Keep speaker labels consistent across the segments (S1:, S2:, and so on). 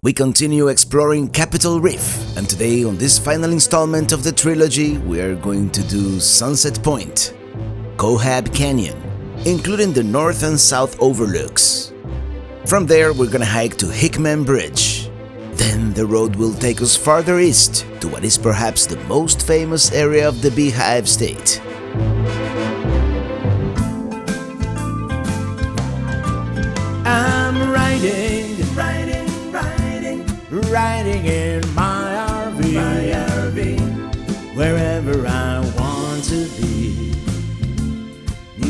S1: We continue exploring Capitol Reef, and today on this final installment of the trilogy we are going to do Sunset Point, Cohab Canyon, including the north and south overlooks. From there we're gonna hike to Hickman Bridge. Then the road will take us farther east to what is perhaps the most famous area of the Beehive State. I'm riding in my RV, wherever I want to be,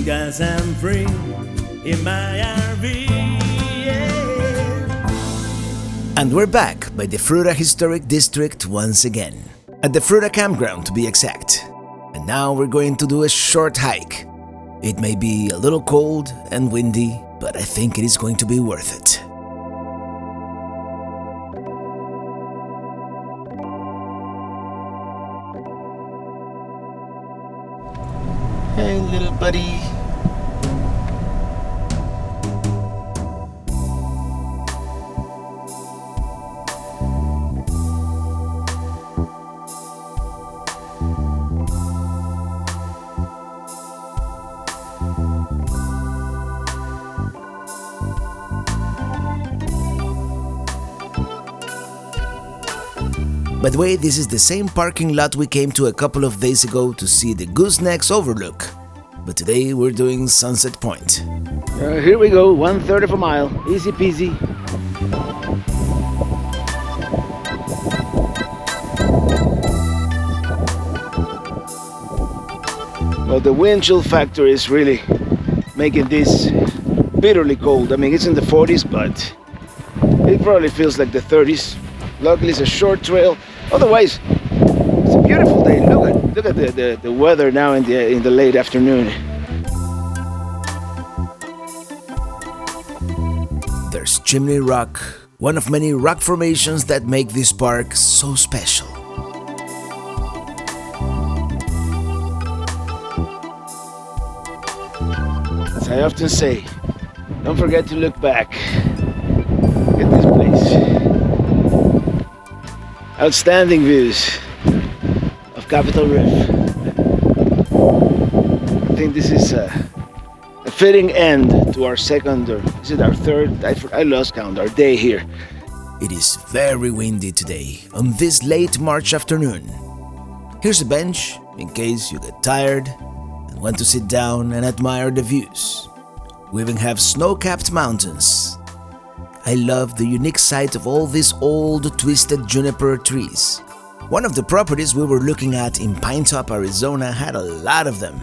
S1: 'cause I'm free in my RV, yeah. And we're back by the Fruta Historic District once again, at the Fruta Campground to be exact. And now we're going to do a short hike. It may be a little cold and windy, but I think it is going to be worth it. Hey, little buddy. By the way, this is the same parking lot we came to a couple of days ago to see the Goosenecks Overlook, but today we're doing Sunset Point. Here we go, 1/3 of a mile, easy peasy. Well, the wind chill factor is really making this bitterly cold. I mean, it's in the 40s, but it probably feels like the 30s. Luckily, it's a short trail. Otherwise, it's a beautiful day. Look at the weather now in the late afternoon. There's Chimney Rock, one of many rock formations that make this park so special. As I often say, don't forget to look back at this place. Outstanding views of Capitol Reef. I think this is a fitting end to our second, or is it our third? I lost count, our day here. It is very windy today, on this late March afternoon. Here's a bench, in case you get tired and want to sit down and admire the views. We even have snow-capped mountains. I love the unique sight of all these old twisted juniper trees. One of the properties we were looking at in Pinetop, Arizona had a lot of them.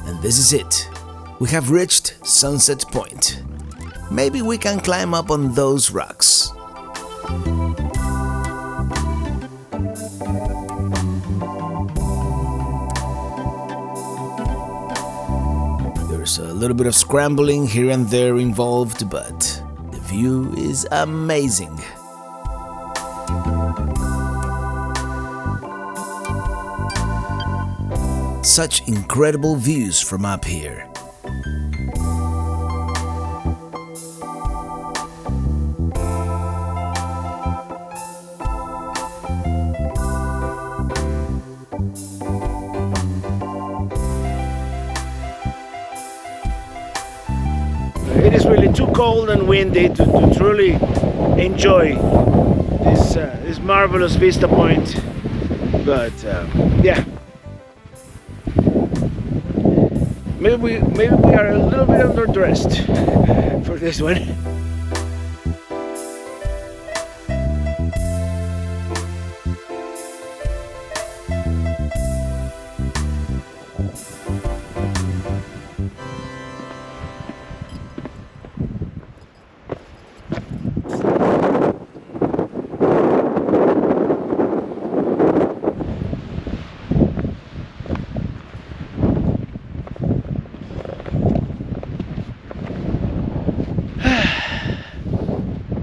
S1: And this is it. We have reached Sunset Point. Maybe we can climb up on those rocks. There's a little bit of scrambling here and there involved, but the view is amazing. Such incredible views from up here. It is really too cold and windy to truly enjoy this marvelous vista point, but yeah, maybe we are a little bit underdressed for this one.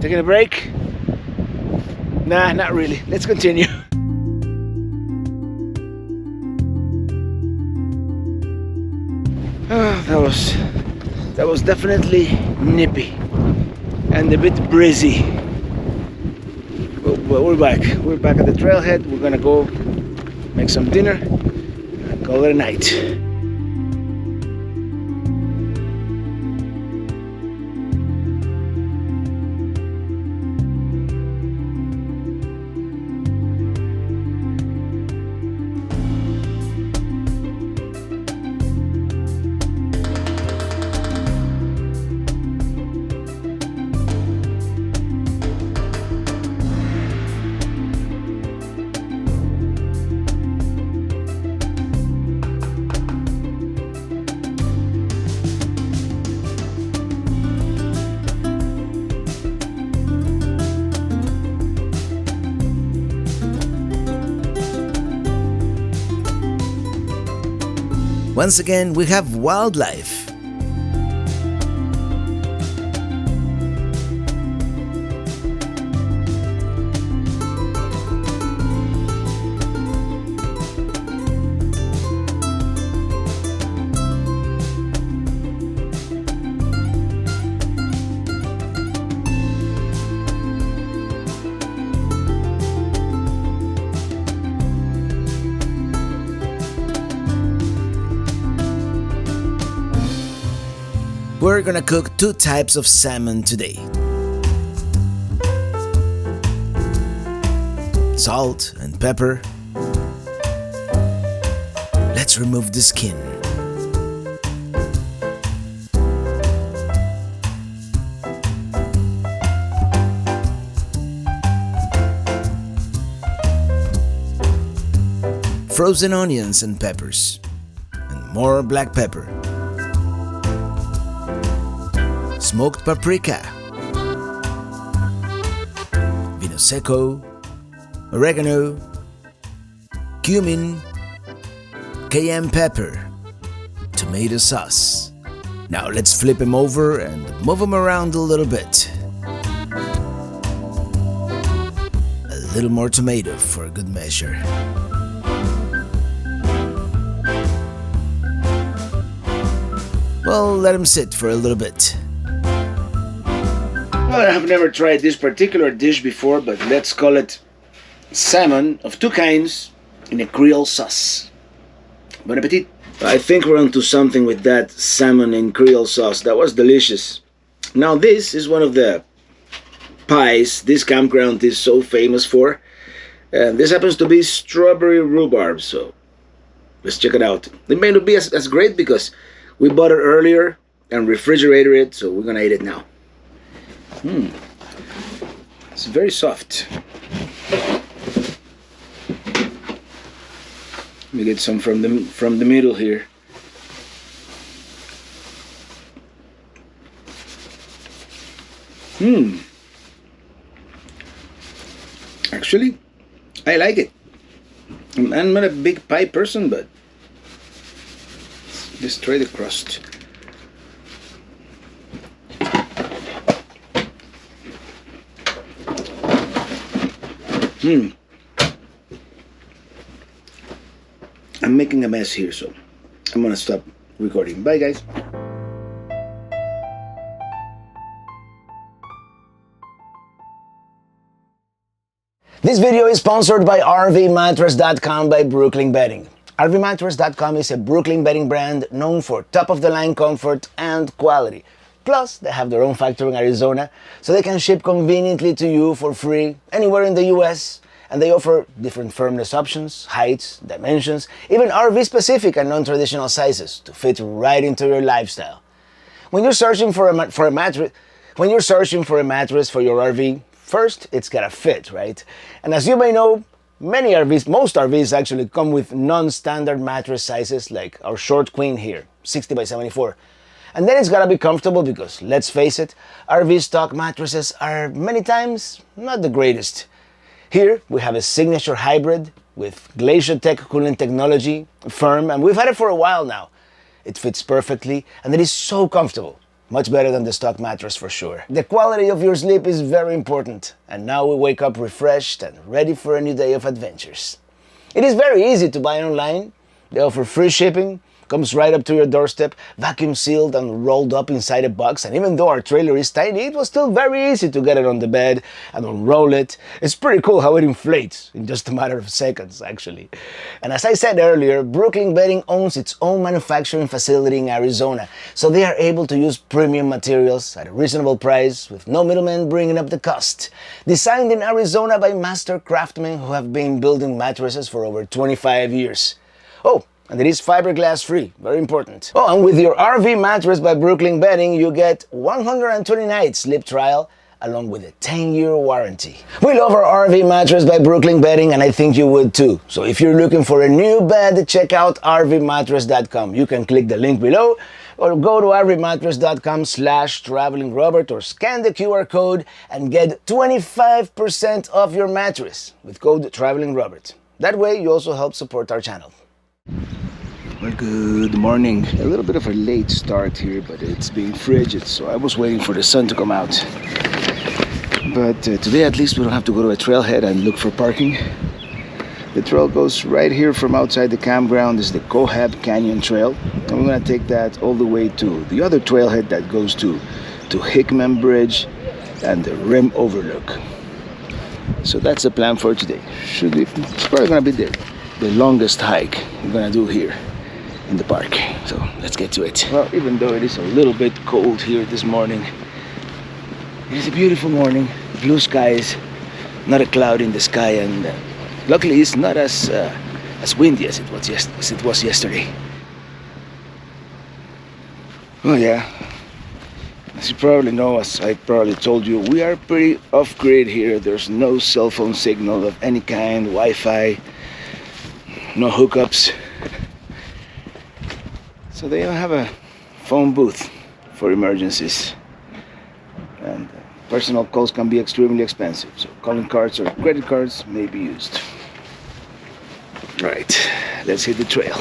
S1: Taking a break? Nah, not really. Let's continue. That was definitely nippy and a bit breezy. Well, we're back. We're back at the trailhead. We're gonna go make some dinner and call it a night. Once again, we have wildlife. We're gonna cook 2 types of salmon today. Salt and pepper. Let's remove the skin. Frozen onions and peppers. And more black pepper. Smoked paprika, vino seco, oregano, cumin, cayenne pepper, tomato sauce. Now let's flip them over and move them around a little bit. A little more tomato for good measure. Well, let them sit for a little bit. Well, I have never tried this particular dish before, but let's call it salmon of 2 kinds in a Creole sauce. Bon appetit! I think we're onto something with that salmon in Creole sauce. That was delicious. Now this is one of the pies this campground is so famous for. And this happens to be strawberry rhubarb, so let's check it out. It may not be as great because we bought it earlier and refrigerated it, so we're gonna eat it now. It's very soft. Let me get some from the middle here. Actually, I like it. I'm not a big pie person, but let's try the crust. I'm making a mess here, so I'm gonna stop recording. Bye, guys. This video is sponsored by rvmattress.com by Brooklyn Bedding. rvmattress.com is a Brooklyn bedding brand known for top-of-the-line comfort and quality. Plus, they have their own factory in Arizona, so they can ship conveniently to you for free anywhere in the US. And they offer different firmness options, heights, dimensions, even RV-specific and non-traditional sizes to fit right into your lifestyle. When you're searching for a mattress for your RV, first it's gotta fit, right? And as you may know, most RVs actually come with non-standard mattress sizes like our short queen here, 60 by 74. And then it's gotta be comfortable because, let's face it, RV stock mattresses are many times not the greatest. Here we have a signature hybrid with Glacier Tech cooling technology, firm, and we've had it for a while now. It fits perfectly and it is so comfortable. Much better than the stock mattress for sure. The quality of your sleep is very important, and now we wake up refreshed and ready for a new day of adventures. It is very easy to buy online. They offer free shipping, Comes right up to your doorstep, vacuum sealed and rolled up inside a box. And even though our trailer is tiny, it was still very easy to get it on the bed and unroll it. It's pretty cool how it inflates in just a matter of seconds, actually. And as I said earlier, Brooklyn Bedding owns its own manufacturing facility in Arizona, so they are able to use premium materials at a reasonable price with no middlemen bringing up the cost. Designed in Arizona by master craftsmen who have been building mattresses for over 25 years. Oh, and it is fiberglass free, very important. Oh, and with your RV mattress by Brooklyn Bedding, you get 120 night sleep trial along with a 10-year warranty. We love our RV mattress by Brooklyn Bedding, and I think you would too. So if you're looking for a new bed, check out rvmattress.com. You can click the link below or go to rvmattress.com/travelingrobert or scan the QR code and get 25% off your mattress with code TravelingRobert. That way you also help support our channel. Well, good morning. A little bit of a late start here, but it's been frigid, so I was waiting for the sun to come out. But today at least we don't have to go to a trailhead and look for parking. The trail goes right here from outside the campground. This is the Cohab Canyon Trail, and we're going to take that all the way to the other trailhead that goes to Hickman Bridge and the Rim Overlook. So that's the plan for today. It's probably going to be the longest hike we're going to do here in the park. So let's get to it. Well, even though it is a little bit cold here this morning, it is a beautiful morning. Blue skies, not a cloud in the sky, and luckily it's not as windy as it was yesterday. Oh yeah, as you probably know, as I probably told you, we are pretty off-grid here. There's no cell phone signal of any kind, Wi-Fi, no hookups. So they don't have a phone booth for emergencies. And personal calls can be extremely expensive, so calling cards or credit cards may be used. Right, let's hit the trail.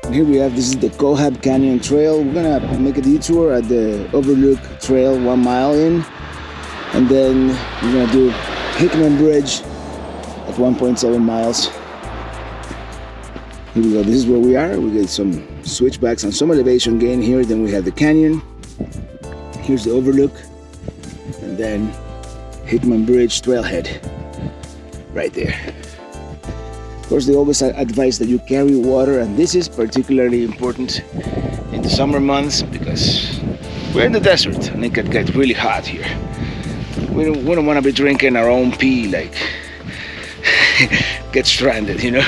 S1: And here we have, this is the Cohab Canyon Trail. We're gonna make a detour at the Overlook Trail 1 mile in, and then we're gonna do Hickman Bridge at 1.7 miles. Here we go, this is where we are. We get some switchbacks and some elevation gain here. Then we have the canyon. Here's the Overlook. And then Hickman Bridge trailhead right there. Of course, they always advise that you carry water, and this is particularly important in the summer months because we're in the desert and it can get really hot here. We don't want to be drinking our own pee, like get stranded, you know.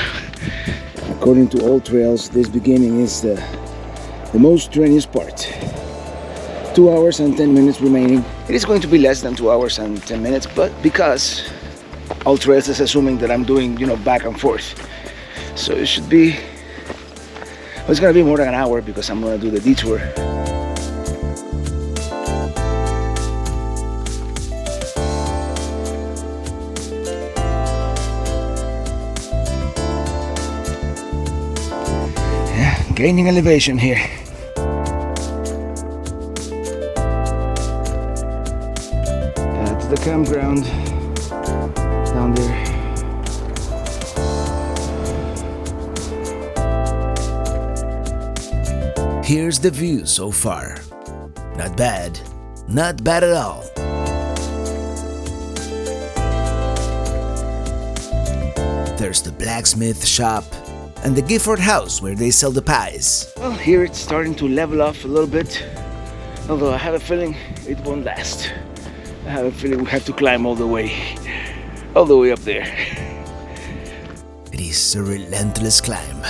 S1: According to all trails, this beginning is the most strenuous part. 2 hours and 10 minutes remaining. It is going to be less than 2 hours and 10 minutes, but because all trails is assuming that I'm doing, back and forth. So it should be, it's going to be more than an hour because I'm going to do the detour. Gaining elevation here. That's the campground down there. Here's the view so far. Not bad. Not bad at all. There's the blacksmith shop and the Gifford house where they sell the pies. Well, here it's starting to level off a little bit, although I have a feeling it won't last. I have a feeling we have to climb all the way up there. It is a relentless climb.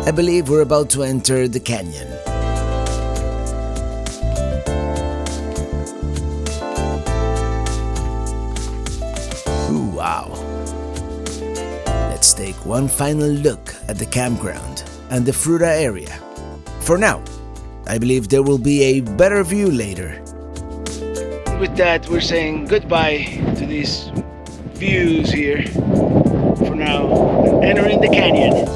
S1: I believe we're about to enter the canyon. Ooh, wow. Let's take one final look at the campground and the Fruta area. For now, I believe there will be a better view later. with that, we're saying goodbye to these views here for now, entering the canyon.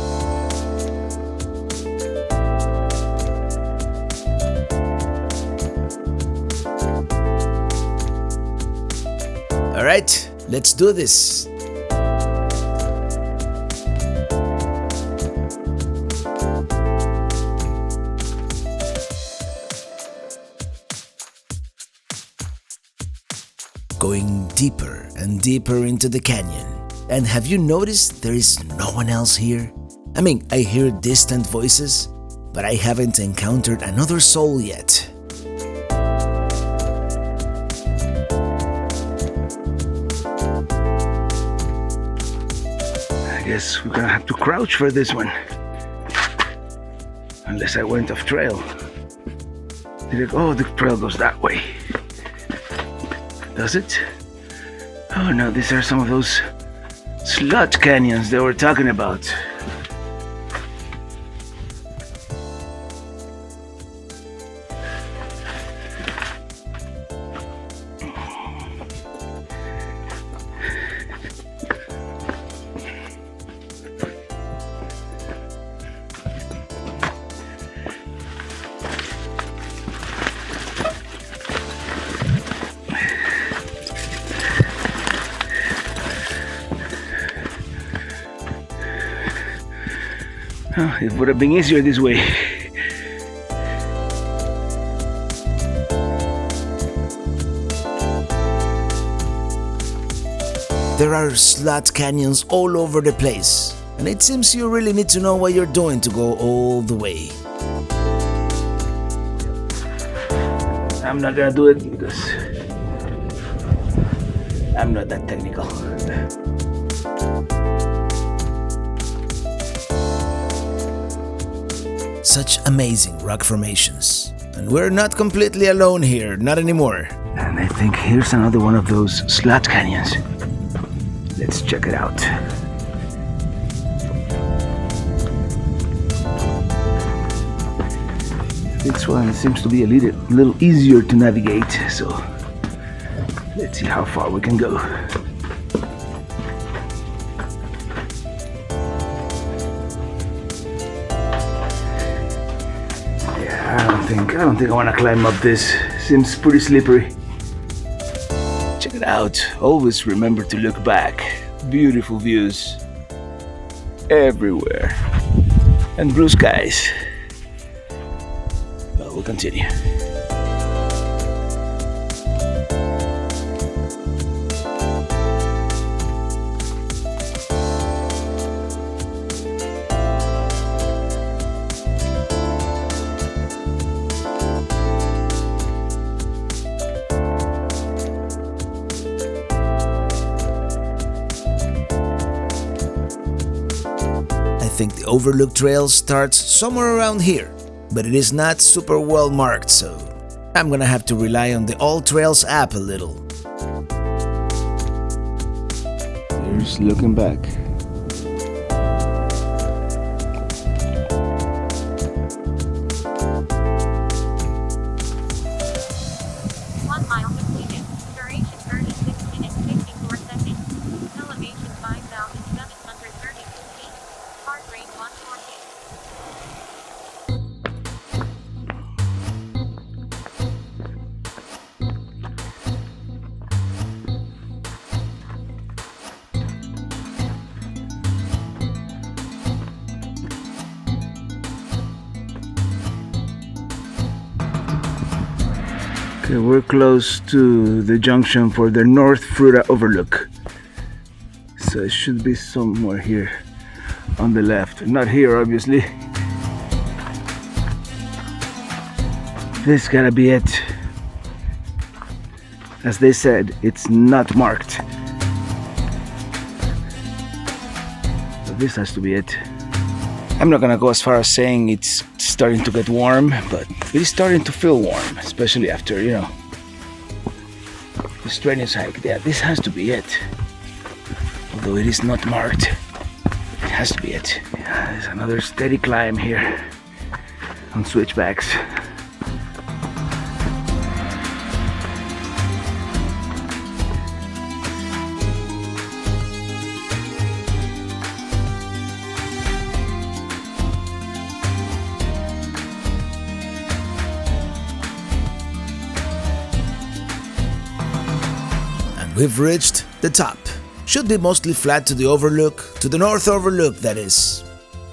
S1: Alright, let's do this. Going deeper and deeper into the canyon. And have you noticed there is no one else here? I mean, I hear distant voices, but I haven't encountered another soul yet. I guess we're gonna have to crouch for this one. Unless I went off trail. Oh, the trail goes that way. Does it? Oh no, these are some of those slot canyons they were talking about. Oh, it would have been easier this way. There are slot canyons all over the place, and it seems you really need to know what you're doing to go all the way. I'm not gonna do it because I'm not that technical. Such amazing rock formations. And we're not completely alone here, not anymore. And I think here's another one of those slot canyons. Let's check it out. This one seems to be a little easier to navigate, so let's see how far we can go. I don't think I want to climb up this. Seems pretty slippery. Check it out. Always remember to look back. Beautiful views everywhere. And blue skies. Well, we'll continue. I think the Overlook trail starts somewhere around here, but it is not super well marked, so I'm gonna have to rely on the All Trails app a little. Here's looking back.
S2: 1 mile completed. Duration 36 minutes 54 seconds. Elevation 5,732 feet. Heart rate 140.
S1: Okay, we're close to the junction for the North Fruta Overlook. So it should be somewhere here on the left. Not here, obviously. This gotta be it. As they said, it's not marked. So this has to be it. I'm not gonna go as far as saying it's starting to get warm, but it is starting to feel warm, especially after, the strenuous hike. Yeah, this has to be it. Although it is not marked, it has to be it. Yeah, there's another steady climb here on switchbacks. we've reached the top. Should be mostly flat to the overlook, to the north overlook that is.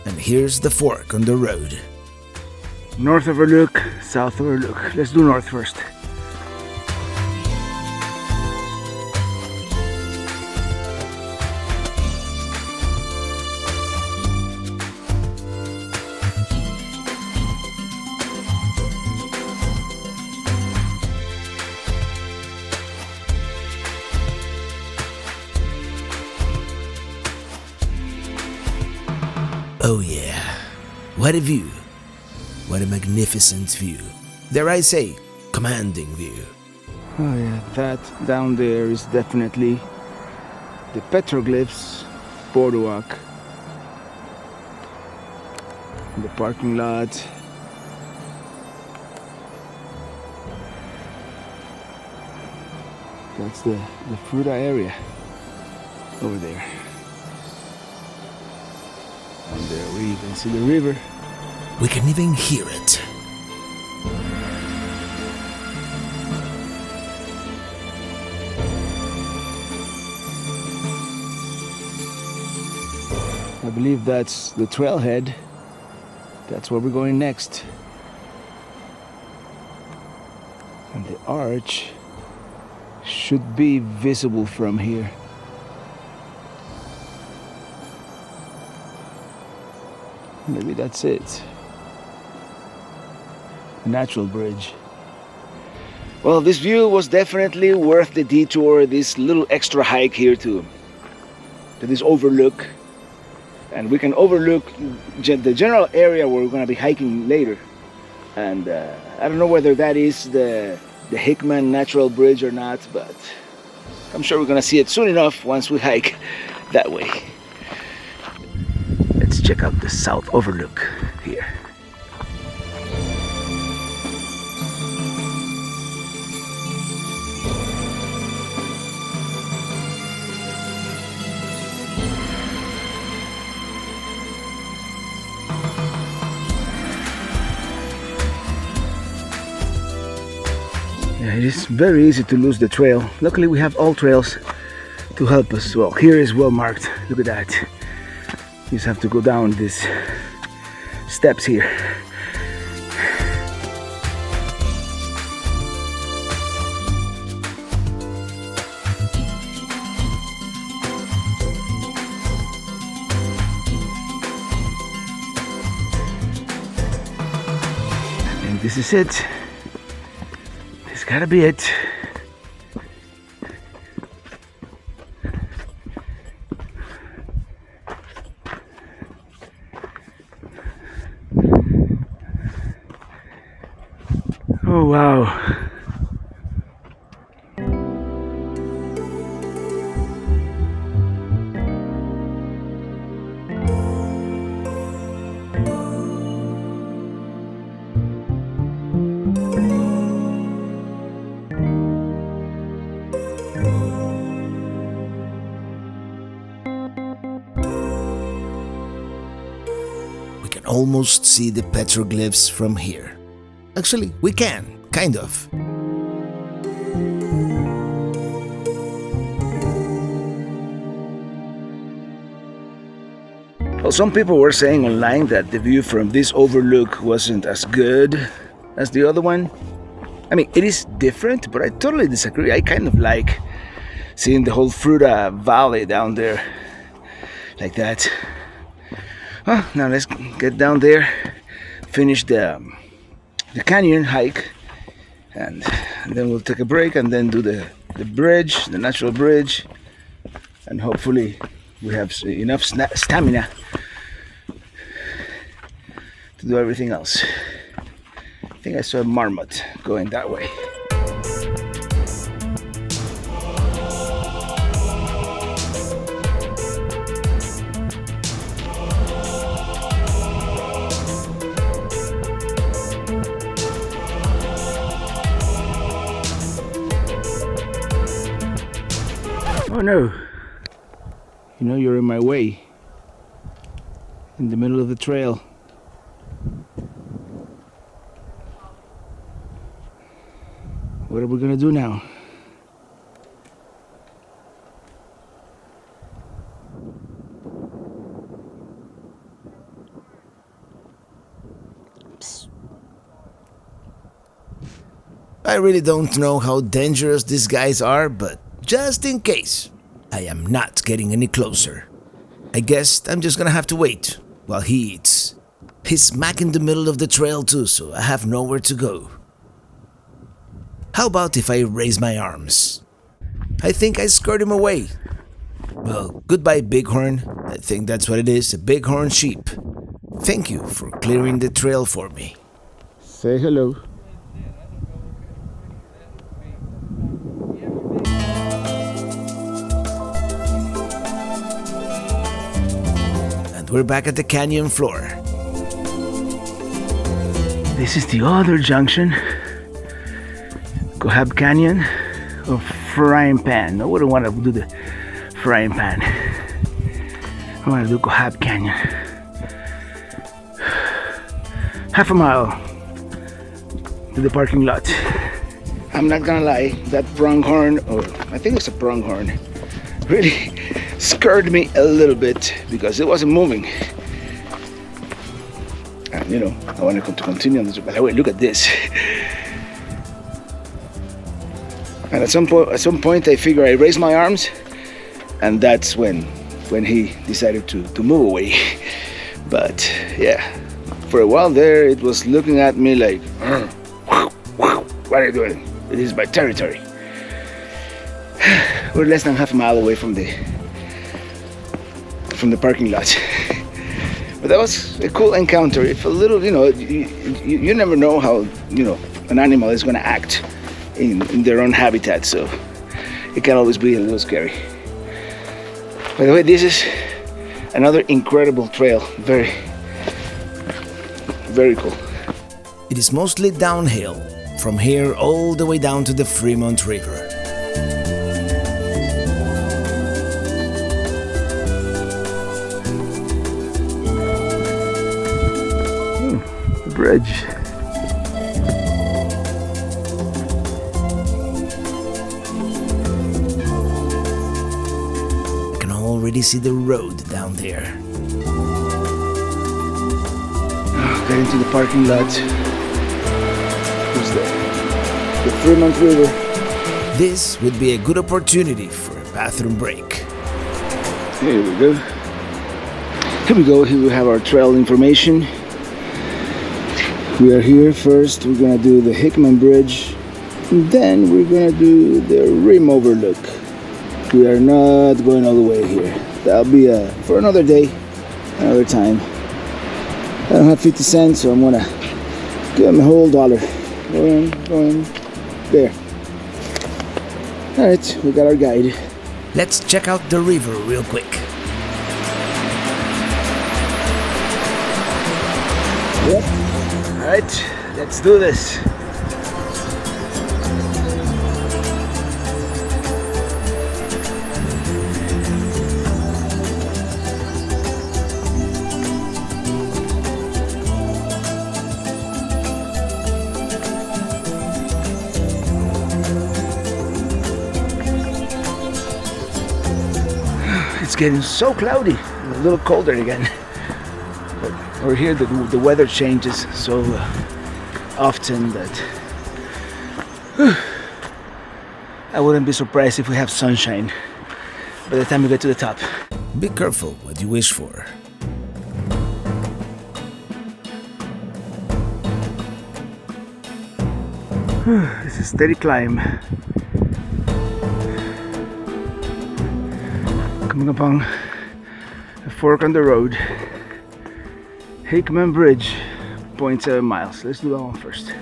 S1: And here's the fork on the road. North overlook, south overlook. Let's do north first. Oh yeah, what a view. What a magnificent view. Dare I say, commanding view. Oh yeah, that down there is definitely the petroglyphs boardwalk. The parking lot. That's the Fruta area over there. And there we can see the river. We can even hear it. I believe that's the trailhead. That's where we're going next. And the arch should be visible from here. Maybe that's it. A natural bridge. Well, this view was definitely worth the detour, this little extra hike here to this overlook. And we can overlook the general area where we're going to be hiking later. And I don't know whether that is the Hickman Natural Bridge or not, but I'm sure we're going to see it soon enough once we hike that way. Let's check out the south overlook here. Yeah, it is very easy to lose the trail. Luckily we have all trails to help us as well. Here is well marked. Look at that. You just have to go down these steps here. And this is it. This gotta be it. Oh wow. We can almost see the petroglyphs from here. Actually, we can, kind of. Well, some people were saying online that the view from this overlook wasn't as good as the other one. I mean, it is different, but I totally disagree. I kind of like seeing the whole Fruta Valley down there like that. Well, now let's get down there, finish the canyon hike, and then we'll take a break and then do the bridge, the natural bridge, and hopefully we have enough stamina to do everything else. I think I saw a marmot going that way. Oh no, you know you're in my way, in the middle of the trail. What are we gonna do now?
S3: steps.
S1: I really don't know how dangerous these guys are, but just in case, I am not getting any closer. I guess I'm just gonna have to wait while he eats. He's smack in the middle of the trail too, so I have nowhere to go. How about if I raise my arms? I think I scared him away. Well, goodbye, Bighorn. I think that's what it is, a bighorn sheep. Thank you for clearing the trail for me.
S4: Say hello.
S1: And we're back at the canyon floor.
S4: This is the other junction. Cohab Canyon or Frying Pan. I wouldn't want to do the Frying Pan. I want to do Cohab Canyon. Half a mile to the parking lot. I'm not gonna lie, that pronghorn, or I think it's a pronghorn, really scared me a little bit because it wasn't moving. And you know, I want to continue on this. By the way, look at this. And at some point, I figure I raised my arms, and that's when he decided to move away. But yeah, for a while there, it was looking at me like, "What are you doing? It is my territory." We're less than half a mile away from the parking lot. But that was a cool encounter. If a little, you never know how, an animal is going to act in their own habitat, so it can always be a little scary. By the way, this is another incredible trail. Very, very cool.
S1: It is mostly downhill, from here all the way down to the Fremont River.
S4: The bridge.
S1: I can already see the road down there.
S4: Getting to the parking lot. Who's there? The Fremont River.
S1: This would be a good opportunity for a bathroom break.
S4: Here we go. Here we have our trail information. We are here first. We're gonna do the Hickman Bridge, and then we're gonna do the rim overlook. We are not going all the way here. That'll be for another day, another time. I don't have 50 cents, so I'm gonna give him a whole dollar. Going there. All right, we got our guide.
S1: Let's check out the river real quick.
S4: Yep. All right, let's do this. It's getting so cloudy, a little colder again. But over here, the weather changes so often that I wouldn't be surprised if we have sunshine by the time we get to the top.
S1: Be careful what you wish for.
S4: It's a steady climb. Coming upon a fork on the road. Hickman Bridge, 0.7 miles. Let's do that one first.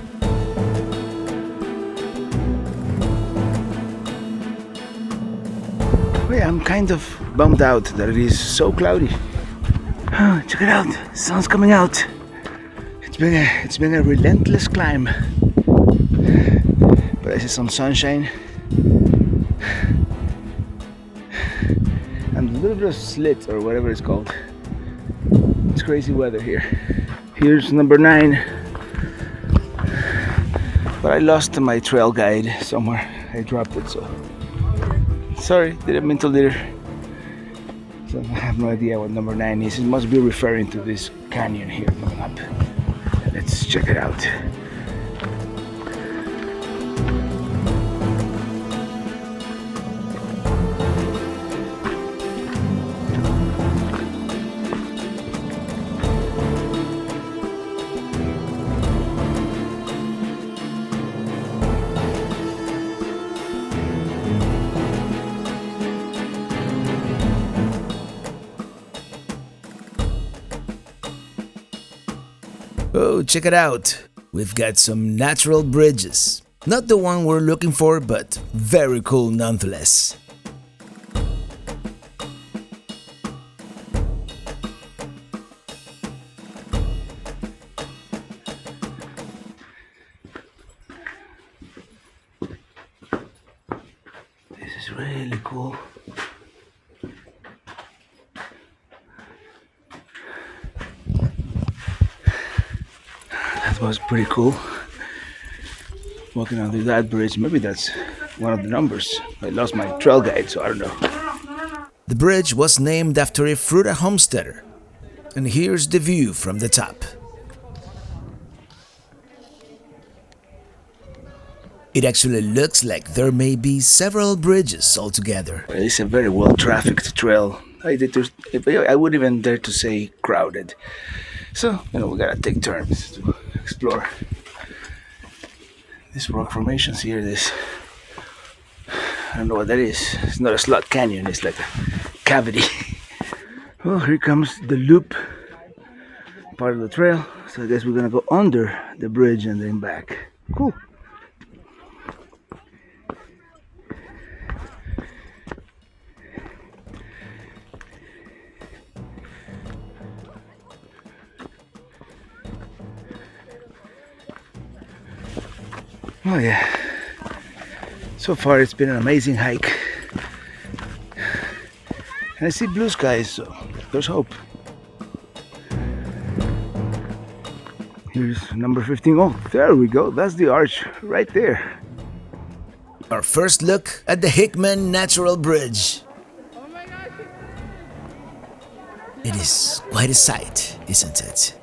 S4: Oh yeah, I'm kind of bummed out that it is so cloudy. Check it out, the sun's coming out. It's been a relentless climb. But I see some sunshine. And a little bit of slit or whatever it's called. It's crazy weather here. Here's number 9. But I lost my trail guide somewhere. I dropped it, so sorry, didn't mean to litter. So I have no idea what number 9 is. It must be referring to this canyon here coming up. Let's check it out.
S1: Oh, check it out. We've got some natural bridges. Not the one we're looking for, but very cool nonetheless.
S4: This is really cool. That was pretty cool. Walking under that bridge, maybe that's one of the numbers. I lost my trail guide, so I don't know.
S1: The bridge was named after a fruita homesteader. And here's the view from the top. It actually looks like there may be several bridges altogether.
S4: It's a very well-trafficked trail. I wouldn't even dare to say crowded. So, we gotta take turns to explore. These rock formations here, I don't know what that is. It's not a slot canyon, it's like a cavity. Oh, here comes the loop part of the trail. So I guess we're gonna go under the bridge and then back. Cool. Oh yeah, so far it's been an amazing hike. And I see blue skies, so there's hope. Here's number 15. Oh, there we go. That's the arch right there.
S1: Our first look at the Hickman Natural Bridge. It is quite a sight, isn't it?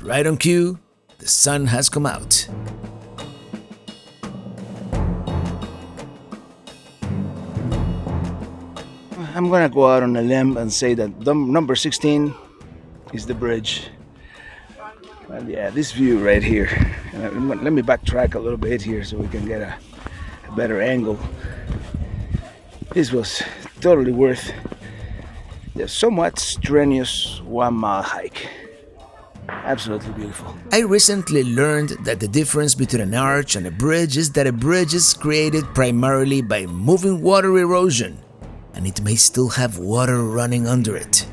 S1: Right on cue, the sun has come out.
S4: I'm gonna go out on a limb and say that number 16 is the bridge. Well, yeah, this view right here. Let me backtrack a little bit here so we can get a better angle. This was totally worth the somewhat strenuous 1 mile hike. Absolutely beautiful.
S1: I recently learned that the difference between an arch and a bridge is that a bridge is created primarily by moving water erosion, and it may still have water running under it.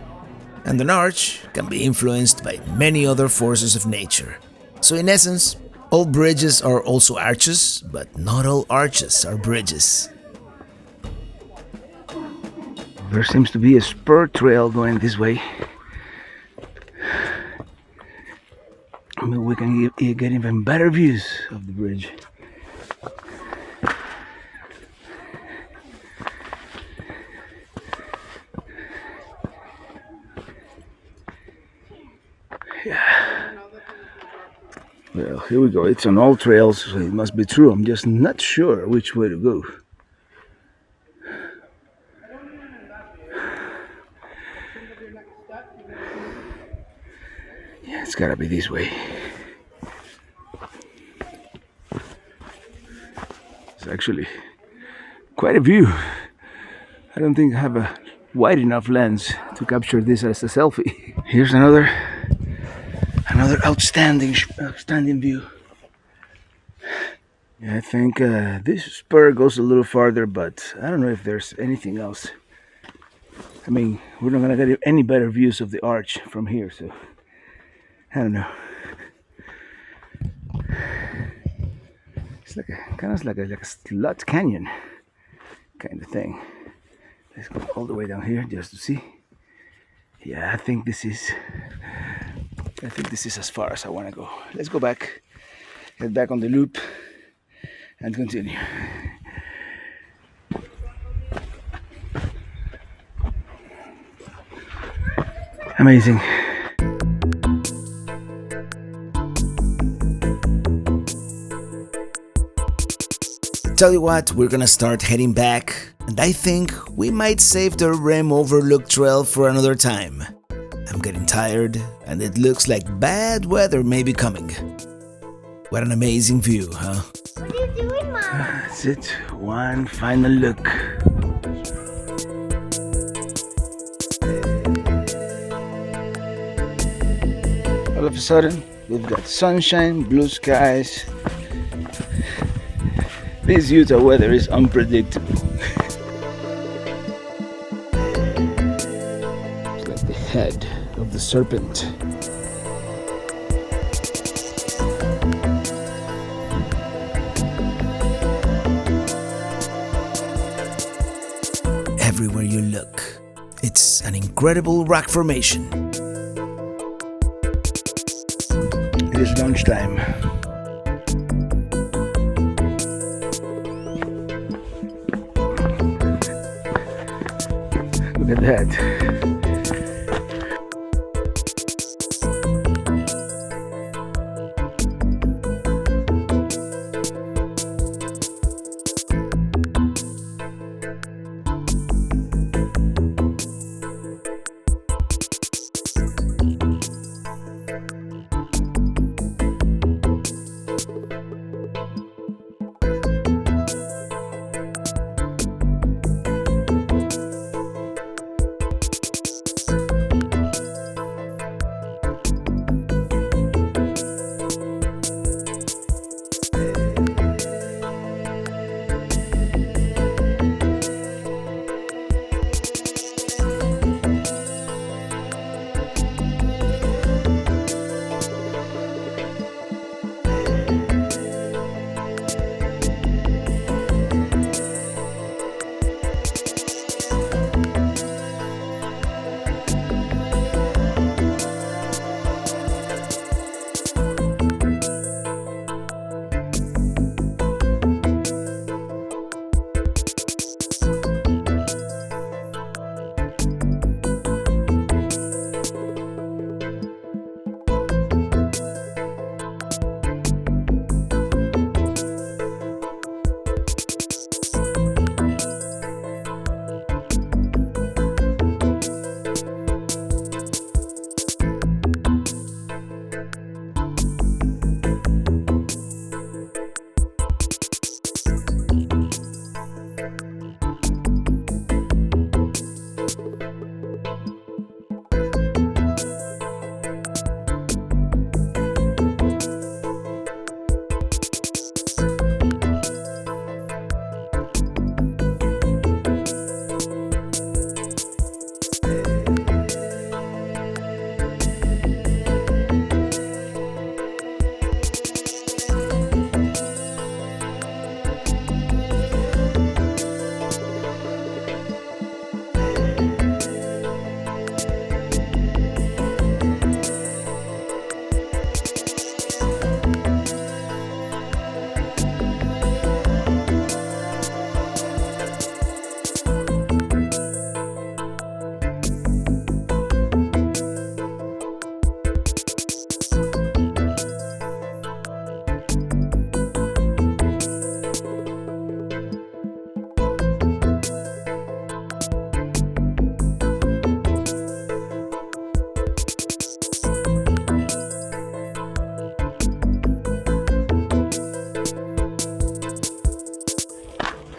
S1: And an arch can be influenced by many other forces of nature. So in essence, all bridges are also arches, but not all arches are bridges.
S4: There seems to be a spur trail going this way. Maybe we can get even better views of the bridge. Yeah. Well, here we go. It's on all trails, so it must be true. I'm just not sure which way to go. Yeah, it's gotta be this way. It's actually quite a view. I don't think I have a wide enough lens to capture this as a selfie. Here's another outstanding view. Yeah, I think this spur goes a little farther, but I don't know if there's anything else. I mean, we're not gonna get any better views of the arch from here, so I don't know. It's like a slot canyon kind of thing. Let's go all the way down here just to see. Yeah, I think this is as far as I want to go. Let's go back, head back on the loop, and continue. Amazing.
S1: Tell you what, we're gonna start heading back, and I think we might save the Rim Overlook Trail for another time. I'm getting tired, and it looks like bad weather may be coming. What an amazing view, huh?
S2: What are you doing, Mom?
S4: That's it. One final look. All of a sudden, we've got sunshine, blue skies. This Utah weather is unpredictable. It's like the head of the serpent.
S1: Everywhere you look, it's an incredible rock formation.
S4: It is lunchtime. Look at that.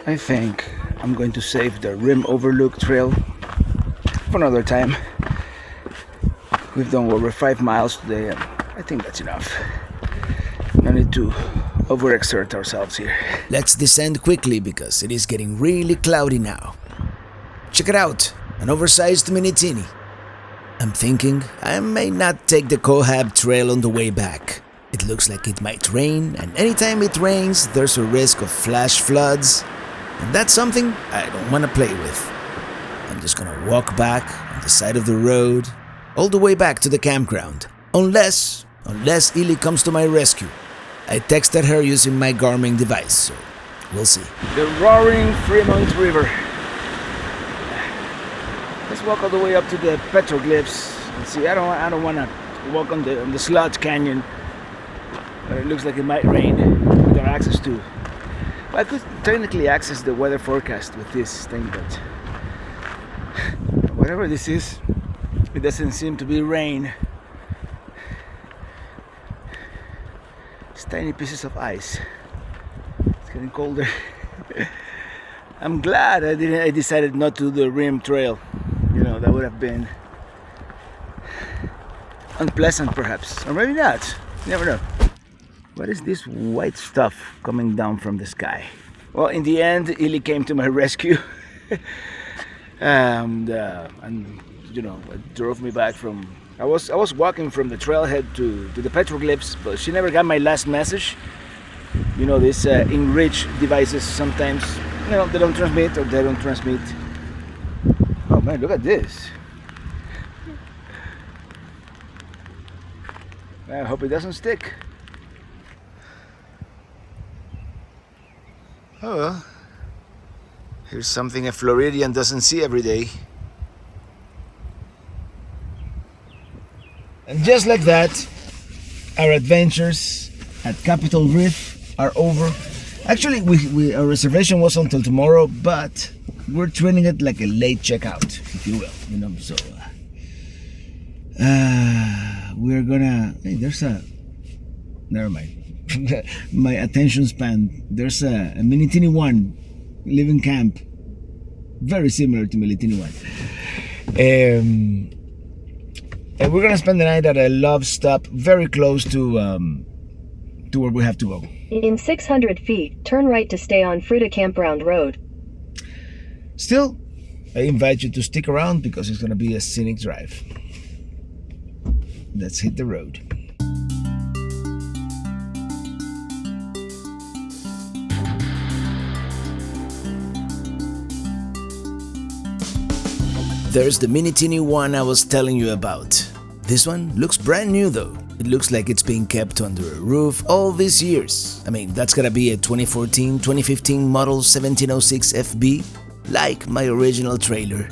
S4: I think I'm going to save the Rim Overlook Trail for another time. We've done over 5 miles today, and I think that's enough. No need to overexert ourselves here.
S1: Let's descend quickly because it is getting really cloudy now. Check it out, an oversized Minitini. I'm thinking I may not take the Cohab Trail on the way back. It looks like it might rain, and anytime it rains, there's a risk of flash floods. And that's something I don't want to play with. I'm just gonna walk back on the side of the road, all the way back to the campground. Unless Illy comes to my rescue. I texted her using my Garmin device, so we'll see.
S4: The roaring Fremont River. Let's walk all the way up to the petroglyphs
S1: And see, I don't want to walk on the slot canyon where it looks like it might rain without access to. Well, I could technically access the weather forecast with this thing, but whatever this is, it doesn't seem to be rain. It's tiny pieces of ice. It's getting colder. I'm glad I decided not to do the rim trail. You know, that would have been unpleasant perhaps, or maybe not. You never know. What is this white stuff coming down from the sky? Well, in the end, Illy came to my rescue. and you know, it drove me back from. I was walking from the trailhead to the petroglyphs, but she never got my last message. You know, these enriched devices sometimes, you know, they don't transmit or they don't transmit. Oh man, look at this. I hope it doesn't stick. Oh well. Here's something a Floridian doesn't see every day. And just like that, our adventures at Capitol Reef are over. Actually, our reservation was until tomorrow, but we're treating it like a late checkout, if you will. You know, so we're gonna. Hey, there's a. Never mind. My attention span. There's a Minitini I living camp, very similar to Minitini I. And we're gonna spend the night at a love stop very close to where we have to go.
S3: In 600 feet, turn right to stay on Fruta Campground Road.
S1: Still, I invite you to stick around because it's gonna be a scenic drive. Let's hit the road. There's the Minitini I I was telling you about. This one looks brand new though. It looks like it's been kept under a roof all these years. I mean, that's gotta be a 2014-2015 model 1706 FB, like my original trailer.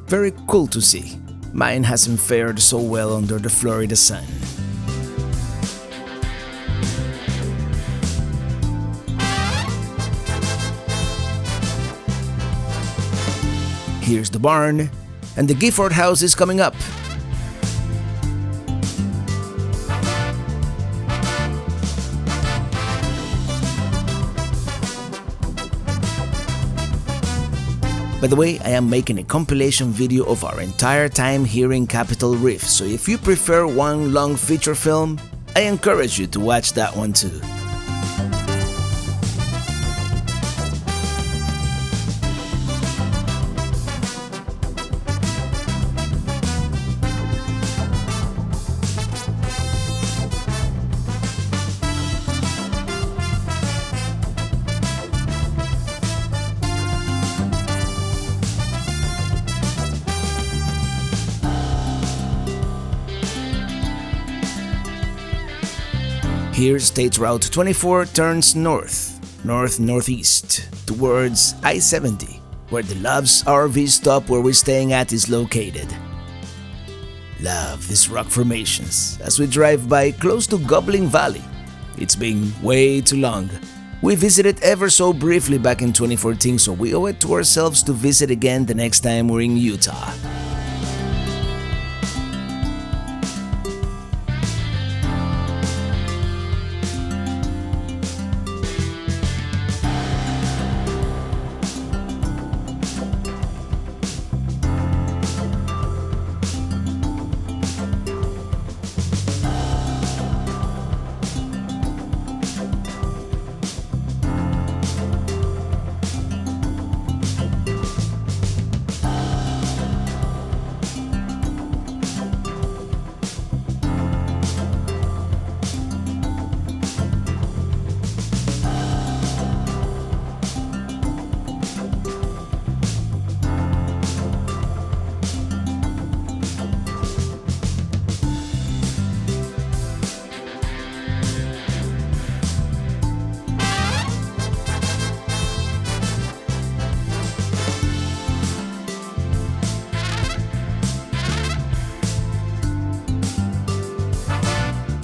S1: Very cool to see. Mine hasn't fared so well under the Florida sun. Here's the barn, and the Gifford house is coming up. By the way, I am making a compilation video of our entire time here in Capitol Reef, so if you prefer one long feature film, I encourage you to watch that one too. Here, State Route 24 turns north-northeast, towards I-70, where the Love's RV stop where we're staying at is located. Love these rock formations as we drive by close to Goblin Valley. It's been way too long. We visited ever so briefly back in 2014, so we owe it to ourselves to visit again the next time we're in Utah.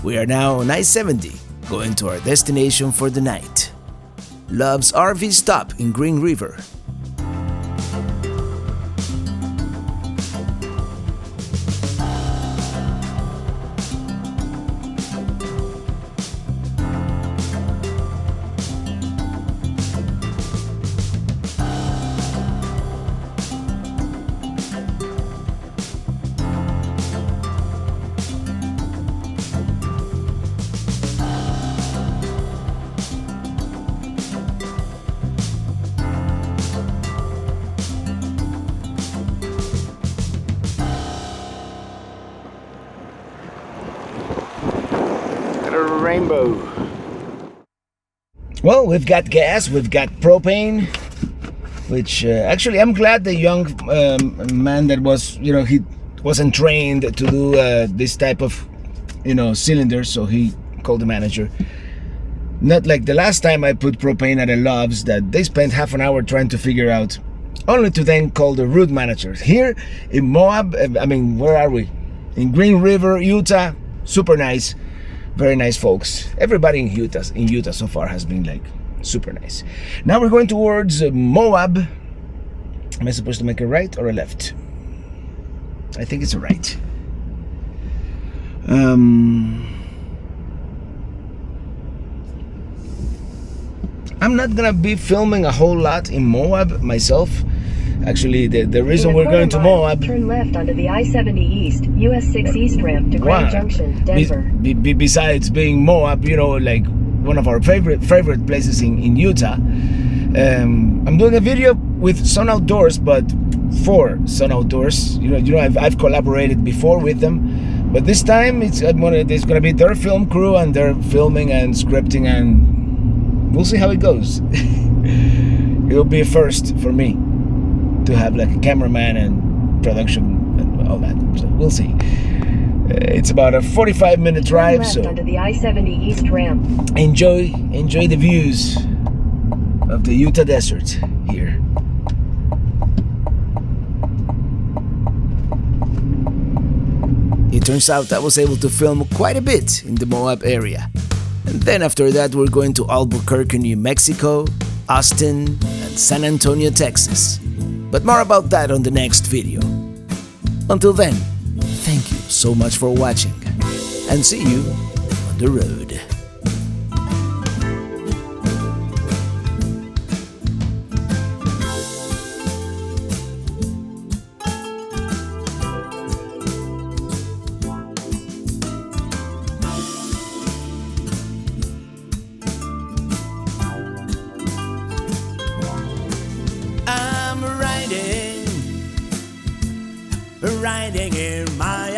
S1: We are now on I-70, going to our destination for the night. Love's RV stop in Green River.
S4: Rainbow.
S1: Well, we've got gas, we've got propane, which actually I'm glad the young man that was, he wasn't trained to do this type of, cylinder, so he called the manager. Not like the last time I put propane at a Love's that they spent half an hour trying to figure out, only to then call the route manager. Here in Moab, where are we? In Green River, Utah, super nice. Very nice folks. Everybody in Utah so far has been like super nice. Now we're going towards Moab. Am I supposed to make a right or a left? I think it's a right. I'm not gonna be filming a whole lot in Moab myself. Actually, the reason we're going to Moab...
S3: Turn left onto the I-70 East, US 6 East ramp to Grand Junction, Denver.
S1: Besides being Moab, like one of our favorite places in Utah, I'm doing a video with Sun Outdoors, but for Sun Outdoors. I've collaborated before with them, but this time it's going to be their film crew, and they're filming and scripting, and we'll see how it goes. It'll be a first for me to have like a cameraman and production and all that, so we'll see. It's about a 45-minute drive, so
S3: onto the I-70 East ramp.
S1: enjoy the views of the Utah desert here. It turns out I was able to film quite a bit in the Moab area, and then after that we're going to Albuquerque, New Mexico, Austin, and San Antonio, Texas. But more about that on the next video. Until then, thank you so much for watching, and see you on the road. I'm riding in my